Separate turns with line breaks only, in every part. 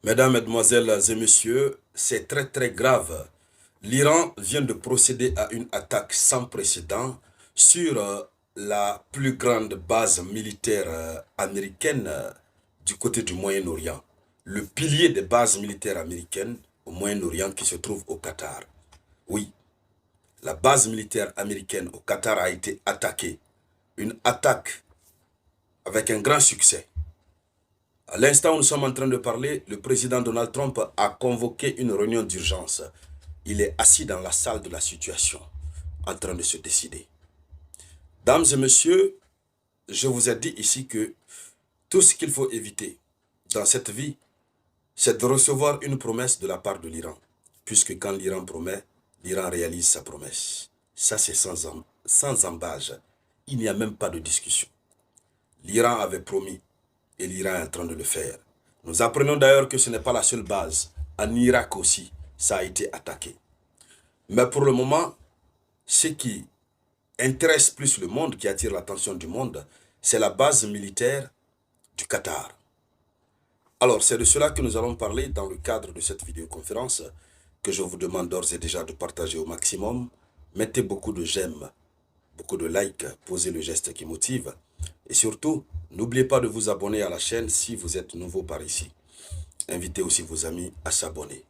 Mesdames, Mesdemoiselles et Messieurs, c'est très très grave. L'Iran vient de procéder à une attaque sans précédent sur la plus grande base militaire américaine du côté du Moyen-Orient. Le pilier des bases militaires américaines au Moyen-Orient qui se trouve au Qatar. Oui, la base militaire américaine au Qatar a été attaquée. Une attaque avec un grand succès. À l'instant où nous sommes en train de parler, le président Donald Trump a convoqué une réunion d'urgence. Il est assis dans la salle de la situation, en train de se décider. Dames et messieurs, je vous ai dit ici que tout ce qu'il faut éviter dans cette vie, c'est de recevoir une promesse de la part de l'Iran. Puisque quand l'Iran promet, l'Iran réalise sa promesse. Ça, c'est sans embâge. Il n'y a même pas de discussion. L'Iran avait promis et l'Iran est en train de le faire. Nous apprenons d'ailleurs que ce n'est pas la seule base. En Irak aussi, ça a été attaqué. Mais pour le moment, ce qui intéresse plus le monde, qui attire l'attention du monde, c'est la base militaire du Qatar. Alors, c'est de cela que nous allons parler dans le cadre de cette vidéoconférence que je vous demande d'ores et déjà de partager au maximum. Mettez beaucoup de j'aime, beaucoup de likes, posez le geste qui motive. Et surtout, n'oubliez pas de vous abonner à la chaîne si vous êtes nouveau par ici. Invitez aussi vos amis à s'abonner.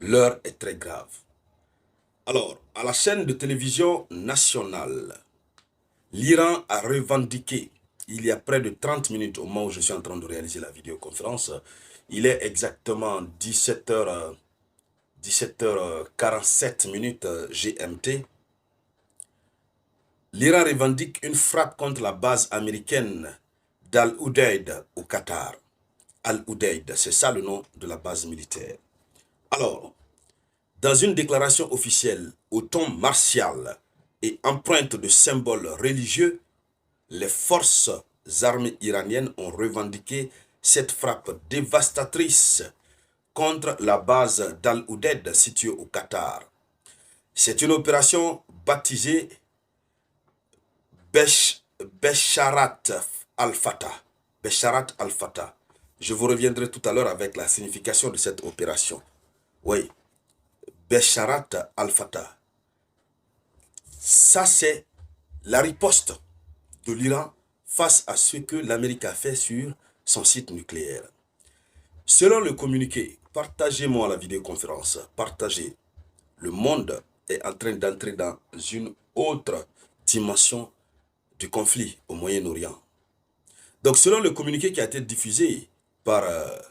L'heure est très grave. Alors, à la chaîne de télévision nationale, l'Iran a revendiqué, il y a près de 30 minutes au moment où je suis en train de réaliser la vidéoconférence, il est exactement 17h47 minutes GMT, l'Iran revendique une frappe contre la base américaine d'Al-Udeid au Qatar. Al-Udeid, c'est ça le nom de la base militaire. Alors, dans une déclaration officielle au ton martial et empreinte de symboles religieux, les forces armées iraniennes ont revendiqué cette frappe dévastatrice contre la base d'Al-Udeid située au Qatar. C'est une opération baptisée Besharat al-Fatah. Besharat al-Fatah. Je vous reviendrai tout à l'heure avec la signification de cette opération. Oui, Besharat al-Fatah. Ça, c'est la riposte de l'Iran face à ce que l'Amérique a fait sur son site nucléaire. Selon le communiqué, partagez-moi la vidéoconférence, partagez. Le monde est en train d'entrer dans une autre dimension du conflit au Moyen-Orient. Donc, selon le communiqué qui a été diffusé par